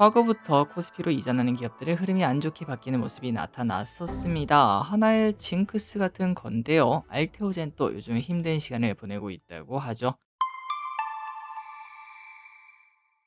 과거부터 코스피로 이전하는 기업들의 흐름이 안 좋게 바뀌는 모습이 나타났었습니다. 하나의 징크스 같은 건데요. 알테오젠 또 요즘 힘든 시간을 보내고 있다고 하죠.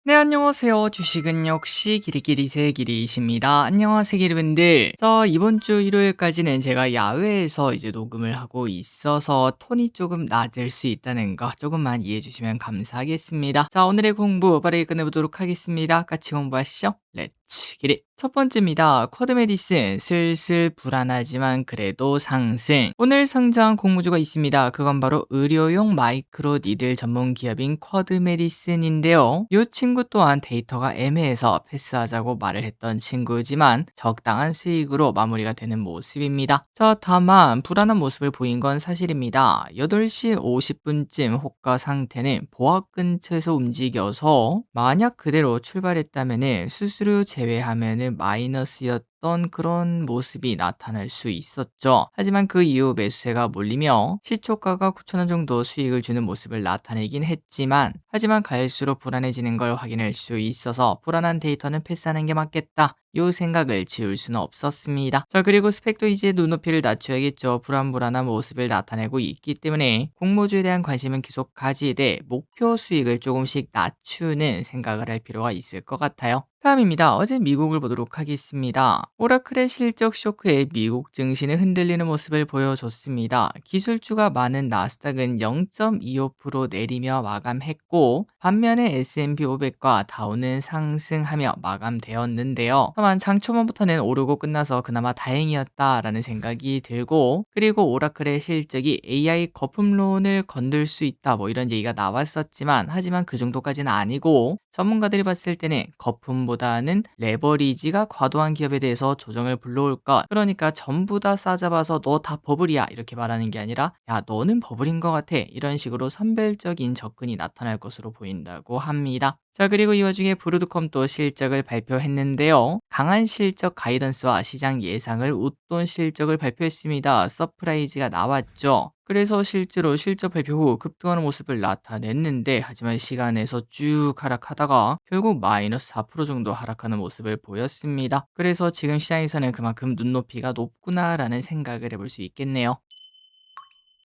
네, 안녕하세요. 주식은 역시 기리기리세 기리이십니다. 안녕하세요, 기리분들. 이번 주 일요일까지는 제가 야외에서 이제 녹음을 하고 있어서 톤이 조금 낮을 수 있다는 거 조금만 이해해 주시면 감사하겠습니다. 오늘의 공부 빠르게 끝내보도록 하겠습니다. 같이 공부하시죠. 렛츠 기릿. 첫 번째입니다. 쿼드 메디슨 슬슬 불안하지만 그래도 상승. 오늘 상장 공모주가 있습니다. 그건 바로 의료용 마이크로 니들 전문 기업인 쿼드 메디슨인데요. 이 친구 또한 데이터가 애매해서 패스하자고 말을 했던 친구지만 적당한 수익으로 마무리가 되는 모습입니다. 다만 불안한 모습을 보인 건 사실입니다. 8시 50분쯤 호가 상태는 보합 근처에서 움직여서 만약 그대로 출발했다면 수수료 제외하면 마이너스였던 그런 모습이 나타날 수 있었죠. 하지만 그 이후 매수세가 몰리며 시초가가 9,000원 정도 수익을 주는 모습을 나타내긴 했지만 하지만 갈수록 불안해지는 걸 확인할 수 있어서 불안한 데이터는 패스하는 게 맞겠다. 요 생각을 지울 수는 없었습니다. 그리고 스펙도 이제 눈높이를 낮춰야겠죠. 불안불안한 모습을 나타내고 있기 때문에 공모주에 대한 관심은 계속 가지되 목표 수익을 조금씩 낮추는 생각을 할 필요가 있을 것 같아요. 다음입니다. 어제 미국을 보도록 하겠습니다. 오라클의 실적 쇼크에 미국 증시는 흔들리는 모습을 보여줬습니다. 기술주가 많은 나스닥은 0.25% 내리며 마감했고 반면에 S&P 500과 다우는 상승하며 마감되었는데요. 다만 장 초반부터는 오르고 끝나서 그나마 다행이었다라는 생각이 들고 그리고 오라클의 실적이 AI 거품론을 건들 수 있다 이런 얘기가 나왔었지만 하지만 그 정도까지는 아니고 전문가들이 봤을 때는 거품보다는 레버리지가 과도한 기업에 대해서 조정을 불러올 것. 그러니까 전부 다 싸잡아서 너 다 버블이야 이렇게 말하는 게 아니라 야 너는 버블인 것 같아 이런 식으로 선별적인 접근이 나타날 것으로 보인다고 합니다. 그리고 이 와중에 브로드컴도 실적을 발표했는데요. 강한 실적 가이던스와 시장 예상을 웃돈 실적을 발표했습니다. 서프라이즈가 나왔죠. 그래서 실제로 실적 발표 후 급등하는 모습을 나타냈는데 하지만 시간에서 쭉 하락하다가 결국 마이너스 4% 정도 하락하는 모습을 보였습니다. 그래서 지금 시장에서는 그만큼 눈높이가 높구나라는 생각을 해볼 수 있겠네요.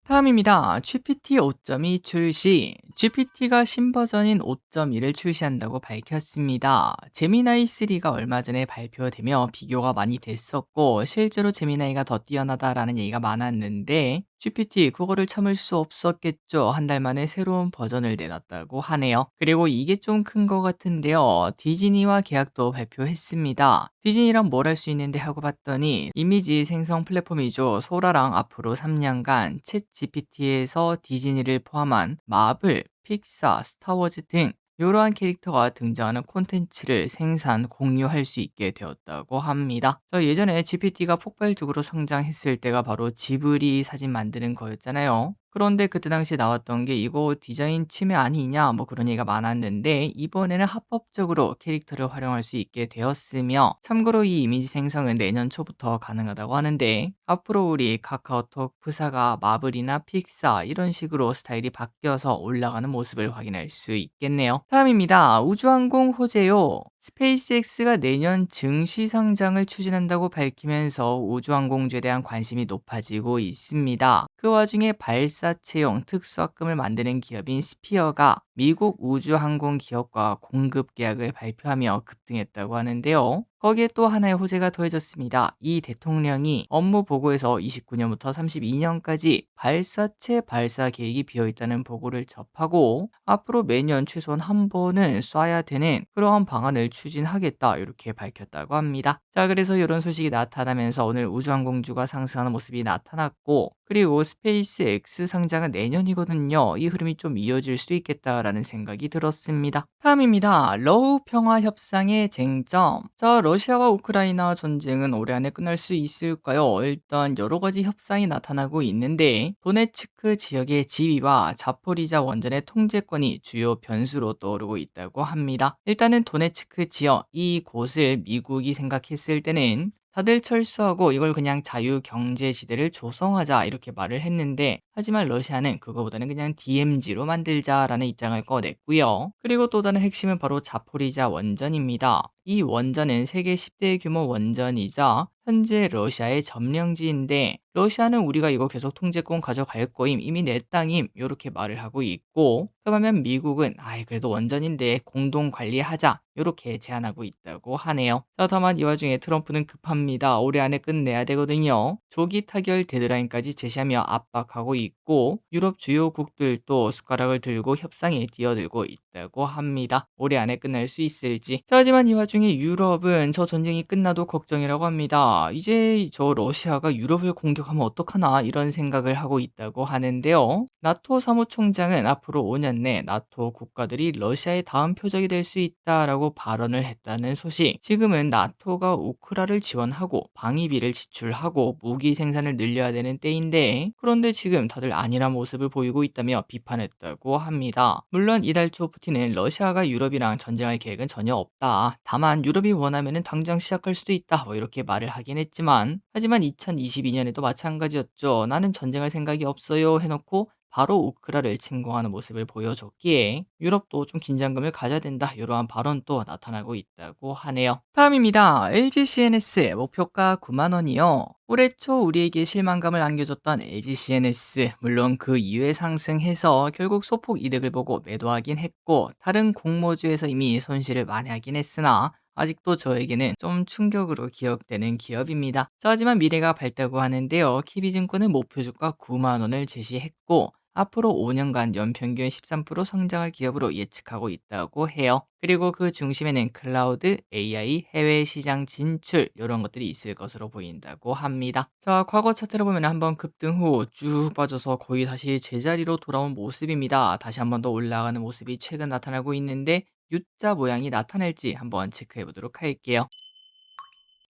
다음입니다. GPT 5.2 출시. GPT가 신버전인 5.1을 출시한다고 밝혔습니다. 제미나이 3가 얼마 전에 발표되며 비교가 많이 됐었고 실제로 제미나이가 더 뛰어나다라는 얘기가 많았는데 GPT 그거를 참을 수 없었겠죠. 한 달 만에 새로운 버전을 내놨다고 하네요. 그리고 이게 좀 큰 것 같은데요. 디즈니와 계약도 발표했습니다. 디즈니랑 뭘 할 수 있는데 하고 봤더니 이미지 생성 플랫폼이죠. 소라랑 앞으로 3년간 챗 GPT에서 디즈니를 포함한 마블, 픽사, 스타워즈 등 이러한 캐릭터가 등장하는 콘텐츠를 생산, 공유할 수 있게 되었다고 합니다. 예전에 GPT가 폭발적으로 성장했을 때가 바로 지브리 사진 만드는 거였잖아요. 그런데 그때 당시 나왔던 게 이거 디자인 침해 아니냐 그런 얘기가 많았는데 이번에는 합법적으로 캐릭터를 활용할 수 있게 되었으며 참고로 이 이미지 생성은 내년 초부터 가능하다고 하는데 앞으로 우리 카카오톡 프사가 마블이나 픽사 이런 식으로 스타일이 바뀌어서 올라가는 모습을 확인할 수 있겠네요. 다음입니다. 우주항공 호재요. 스페이스X가 내년 증시 상장을 추진한다고 밝히면서 우주항공주에 대한 관심이 높아지고 있습니다. 그 와중에 발사체용 특수학금을 만드는 기업인 스피어가 미국 우주항공 기업과 공급 계약을 발표하며 급등했다고 하는데요. 거기에 또 하나의 호재가 더해졌습니다. 이 대통령이 업무 보고에서 29년부터 32년까지 발사체 발사 계획이 비어있다는 보고를 접하고 앞으로 매년 최소한 한 번은 쏴야 되는 그러한 방안을 추진하겠다 이렇게 밝혔다고 합니다. 그래서 이런 소식이 나타나면서 오늘 우주항공주가 상승하는 모습이 나타났고 그리고 스페이스 X 상장은 내년이거든요. 이 흐름이 좀 이어질 수도 있겠다라는 생각이 들었습니다. 다음입니다. 러우 평화 협상의 쟁점. 러시아와 우크라이나 전쟁은 올해 안에 끝날 수 있을까요? 일단 여러 가지 협상이 나타나고 있는데 도네츠크 지역의 지위와 자포리자 원전의 통제권이 주요 변수로 떠오르고 있다고 합니다. 일단은 도네츠크 지역 이 곳을 미국이 생각했을 때는 다들 철수하고 이걸 그냥 자유경제지대를 조성하자 이렇게 말을 했는데, 하지만 러시아는 그거보다는 그냥 DMZ로 만들자라는 입장을 꺼냈고요. 그리고 또 다른 핵심은 바로 자포리자 원전입니다. 이 원전은 세계 10대 규모 원전이자 현재 러시아의 점령지인데, 러시아는 우리가 이거 계속 통제권 가져갈 거임, 이미 내 땅임, 이렇게 말을 하고 있고, 그러면 미국은 아이 그래도 원전인데 공동 관리하자 이렇게 제안하고 있다고 하네요. 자, 다만 이 와중에 트럼프는 급합니다. 올해 안에 끝내야 되거든요. 조기 타결 데드라인까지 제시하며 압박하고 있고, 유럽 주요국들도 숟가락을 들고 협상에 뛰어들고 있다고 합니다. 올해 안에 끝날 수 있을지. 자, 하지만 이 와중에 유럽은 저 전쟁이 끝나도 걱정이라고 합니다. 이제 저 러시아가 유럽을 공격하면 어떡하나 이런 생각을 하고 있다고 하는데요. 나토 사무총장은 앞으로 5년 내 나토 국가들이 러시아의 다음 표적이 될 수 있다라고 발언을 했다는 소식. 지금은 나토가 우크라를 지원하고 방위비를 지출하고 무기 생산을 늘려야 되는 때인데, 그런데 지금 다들 아니란 모습을 보이고 있다며 비판했다고 합니다. 물론 이달 초 푸틴은 러시아가 유럽이랑 전쟁할 계획은 전혀 없다. 다만 유럽이 원하면 당장 시작할 수도 있다. 뭐 이렇게 말을 하긴 했지만, 하지만 2022년에도 마찬가지였죠. 나는 전쟁할 생각이 없어요 해놓고 바로 우크라를 침공하는 모습을 보여줬기에 유럽도 좀 긴장감을 가져야 된다, 이러한 발언도 나타나고 있다고 하네요. 다음입니다. LG CNS 목표가 9만 원이요. 올해 초 우리에게 실망감을 안겨줬던 LG CNS, 물론 그 이후에 상승해서 결국 소폭 이득을 보고 매도하긴 했고, 다른 공모주에서 이미 손실을 만회하긴 했으나 아직도 저에게는 좀 충격으로 기억되는 기업입니다. 자, 하지만 미래가 밝다고 하는데요. 키비증권은 목표주가 9만 원을 제시했고, 앞으로 5년간 연평균 13% 성장할 기업으로 예측하고 있다고 해요. 그리고 그 중심에는 클라우드, AI, 해외 시장 진출 이런 것들이 있을 것으로 보인다고 합니다. 자, 과거 차트를 보면 한번 급등 후 쭉 빠져서 거의 다시 제자리로 돌아온 모습입니다. 다시 한번 더 올라가는 모습이 최근 나타나고 있는데, U자 모양이 나타날지 한번 체크해 보도록 할게요.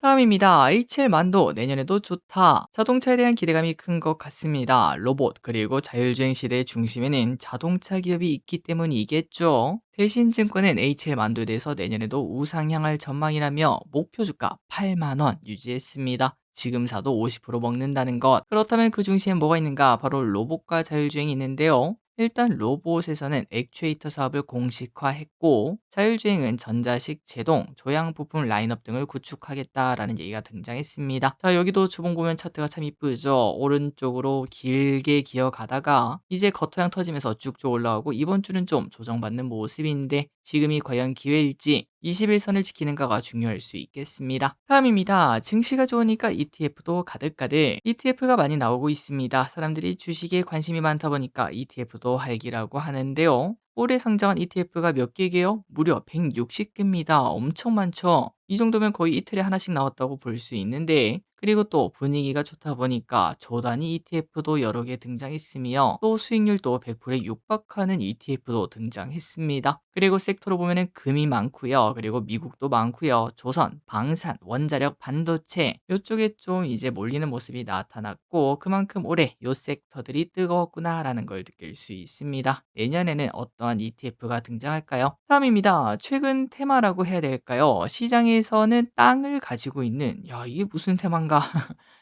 다음입니다. H7 만도 내년에도 좋다. 자동차에 대한 기대감이 큰 것 같습니다. 로봇 그리고 자율주행 시대의 중심에는 자동차 기업이 있기 때문이겠죠. 대신증권은 H7 만도에 대해서 내년에도 우상향할 전망이라며 목표 주가 8만 원 유지했습니다. 지금 사도 50% 먹는다는 것. 그렇다면 그 중심에 뭐가 있는가? 바로 로봇과 자율주행이 있는데요. 일단 로봇에서는 액추에이터 사업을 공식화했고, 자율주행은 전자식 제동, 조향 부품 라인업 등을 구축하겠다라는 얘기가 등장했습니다. 자, 여기도 주봉 보면 차트가 참 이쁘죠. 오른쪽으로 길게 기어가다가 이제 겉토양 터지면서 쭉쭉 올라오고, 이번 주는 좀 조정받는 모습인데, 지금이 과연 기회일지 21선을 지키는가가 중요할 수 있겠습니다. 다음입니다. 증시가 좋으니까 ETF도 가득가득. ETF가 많이 나오고 있습니다. 사람들이 주식에 관심이 많다 보니까 ETF도 활기라고 하는데요. 올해 상장한 ETF가 몇 개게요? 무려 160개입니다. 엄청 많죠? 이 정도면 거의 이틀에 하나씩 나왔다고 볼 수 있는데, 그리고 또 분위기가 좋다 보니까 조단위 ETF도 여러 개 등장했으며, 또 수익률도 100%에 육박하는 ETF도 등장했습니다. 그리고 섹터로 보면은 금이 많고요. 그리고 미국도 많고요. 조선, 방산, 원자력, 반도체 이쪽에 좀 이제 몰리는 모습이 나타났고, 그만큼 올해 요 섹터들이 뜨거웠구나라는 걸 느낄 수 있습니다. 내년에는 어떠한 ETF가 등장할까요? 다음입니다. 최근 테마라고 해야 될까요? 시장에서는 땅을 가지고 있는, 야 이게 무슨 테마인가?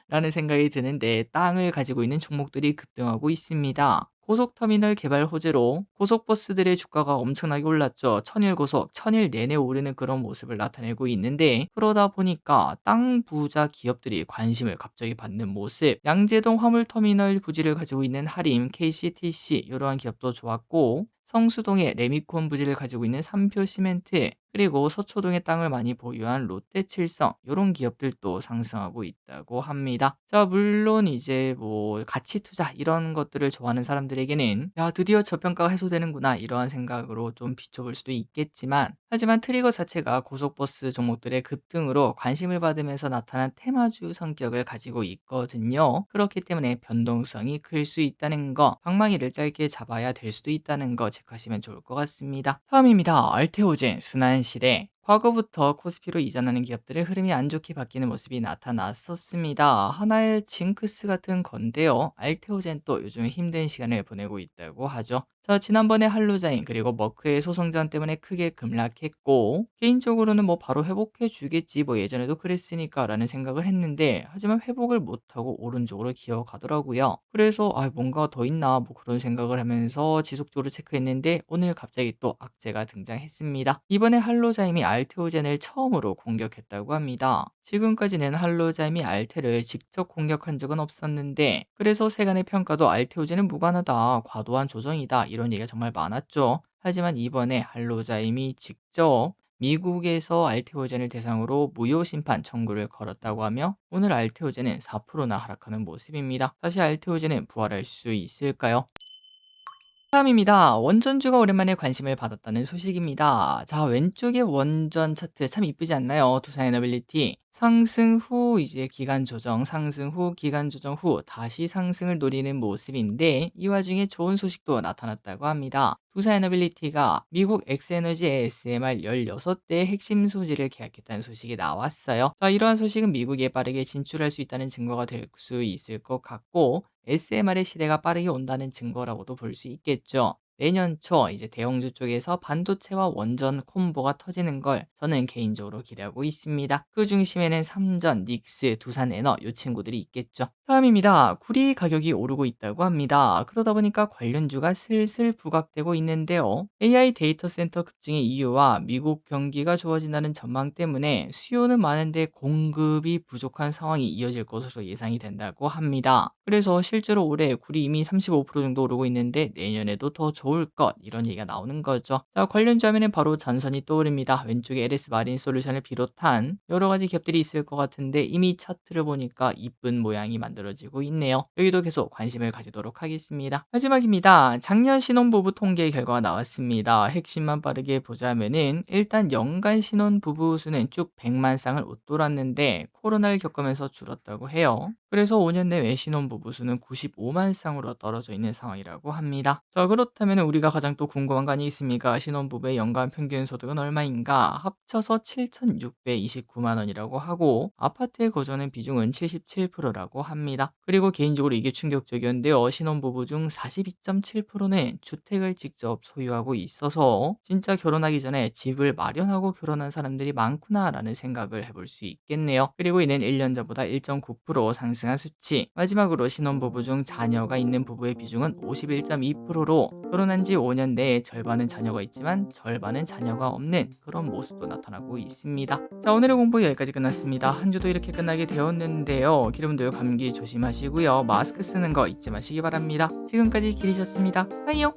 라는 생각이 드는데, 땅을 가지고 있는 종목들이 급등하고 있습니다. 고속터미널 개발 호재로 고속버스들의 주가가 엄청나게 올랐죠. 천일 고속, 천일 내내 오르는 그런 모습을 나타내고 있는데, 그러다 보니까 땅 부자 기업들이 관심을 갑자기 받는 모습. 양재동 화물터미널 부지를 가지고 있는 하림, KCTC 이러한 기업도 좋았고, 성수동에 레미콘 부지를 가지고 있는 삼표시멘트, 그리고 서초동에 땅을 많이 보유한 롯데칠성 이런 기업들도 상승하고 있다고 합니다. 자, 물론 이제 뭐 가치 투자 이런 것들을 좋아하는 사람들에게는 야 드디어 저평가가 해소되는구나 이러한 생각으로 좀 비춰볼 수도 있겠지만, 하지만 트리거 자체가 고속버스 종목들의 급등으로 관심을 받으면서 나타난 테마주 성격을 가지고 있거든요. 그렇기 때문에 변동성이 클 수 있다는 거, 방망이를 짧게 잡아야 될 수도 있다는 거 체크하시면 좋을 것 같습니다. 다음입니다. 알테오젠 순환시대. 과거부터 코스피로 이전하는 기업들의 흐름이 안 좋게 바뀌는 모습이 나타났었습니다. 하나의 징크스 같은 건데요. 알테오젠 또 요즘 힘든 시간을 보내고 있다고 하죠. 자, 지난번에 할로자인 그리고 머크의 소송전 때문에 크게 급락했고, 개인적으로는 뭐 바로 회복해 주겠지, 뭐 예전에도 그랬으니까 라는 생각을 했는데, 하지만 회복을 못하고 오른쪽으로 기어가더라고요. 그래서 뭔가 더 있나 뭐 그런 생각을 하면서 지속적으로 체크했는데, 오늘 갑자기 또 악재가 등장했습니다. 이번에 할로자임이 알테오젠을 처음으로 공격했다고 합니다. 지금까지는 할로자임이 알테를 직접 공격한 적은 없었는데, 그래서 세간의 평가도 알테오젠은 무관하다, 과도한 조정이다, 이런 얘기가 정말 많았죠. 하지만 이번에 할로자임이 직접 미국에서 알테오젠을 대상으로 무효 심판 청구를 걸었다고 하며, 오늘 알테오젠은 4%나 하락하는 모습입니다. 다시 알테오젠은 부활할 수 있을까요? 다음입니다. 원전주가 오랜만에 관심을 받았다는 소식입니다. 자, 왼쪽에 원전 차트 참 이쁘지 않나요? 두산에너빌리티 상승 후 이제 기간 조정, 상승 후 기간 조정 후 다시 상승을 노리는 모습인데, 이 와중에 좋은 소식도 나타났다고 합니다. 두산에너빌리티가 미국 엑스에너지의 SMR 16대의 핵심 소지를 계약했다는 소식이 나왔어요. 자, 이러한 소식은 미국에 빠르게 진출할 수 있다는 증거가 될 수 있을 것 같고, SMR의 시대가 빠르게 온다는 증거라고도 볼 수 있겠죠. 내년 초 이제 대형주 쪽에서 반도체와 원전 콤보가 터지는 걸 저는 개인적으로 기대하고 있습니다. 그 중심에는 삼전, 닉스, 두산에너 이 친구들이 있겠죠. 다음입니다. 구리 가격이 오르고 있다고 합니다. 그러다 보니까 관련주가 슬슬 부각되고 있는데요. AI 데이터 센터 급증의 이유와 미국 경기가 좋아진다는 전망 때문에 수요는 많은데 공급이 부족한 상황이 이어질 것으로 예상이 된다고 합니다. 그래서 실제로 올해 구리 이미 35% 정도 오르고 있는데, 내년에도 더 좋을 것, 이런 얘기가 나오는 거죠. 자, 관련주 하면은 바로 전선이 떠오릅니다. 왼쪽에 LS 마린 솔루션을 비롯한 여러 가지 기업들이 있을 것 같은데, 이미 차트를 보니까 이쁜 모양이 만들어지고 있네요. 여기도 계속 관심을 가지도록 하겠습니다. 마지막입니다. 작년 신혼부부 통계 결과가 나왔습니다. 핵심만 빠르게 보자면은, 일단 연간 신혼부부 수는 쭉 100만 쌍을 웃돌았는데 코로나를 겪으면서 줄었다고 해요. 그래서 5년 내외 신혼부부 수는 95만 쌍으로 떨어져 있는 상황이라고 합니다. 자, 그렇다면 우리가 가장 또 궁금한 거 아니겠습니까? 신혼부부의 연간 평균 소득은 얼마인가? 합쳐서 7,629만 원이라고 하고, 아파트에 거주하는 비중은 77%라고 합니다. 그리고 개인적으로 이게 충격적이었는데요. 신혼부부 중 42.7%는 주택을 직접 소유하고 있어서 진짜 결혼하기 전에 집을 마련하고 결혼한 사람들이 많구나라는 생각을 해볼 수 있겠네요. 그리고 이는 1년 전보다 1.9% 상승한 수치. 마지막으로 신혼부부 중 자녀가 있는 부부의 비중은 51.2%로 결혼한 지 5년 내에 절반은 자녀가 있지만 절반은 자녀가 없는 그런 모습도 나타나고 있습니다. 자, 오늘의 공부 여기까지 끝났습니다. 한 주도 이렇게 끝나게 되었는데요. 여러분들 감기 조심하시고요. 마스크 쓰는 거 잊지 마시기 바랍니다. 지금까지 길이셨습니다. 빠이요.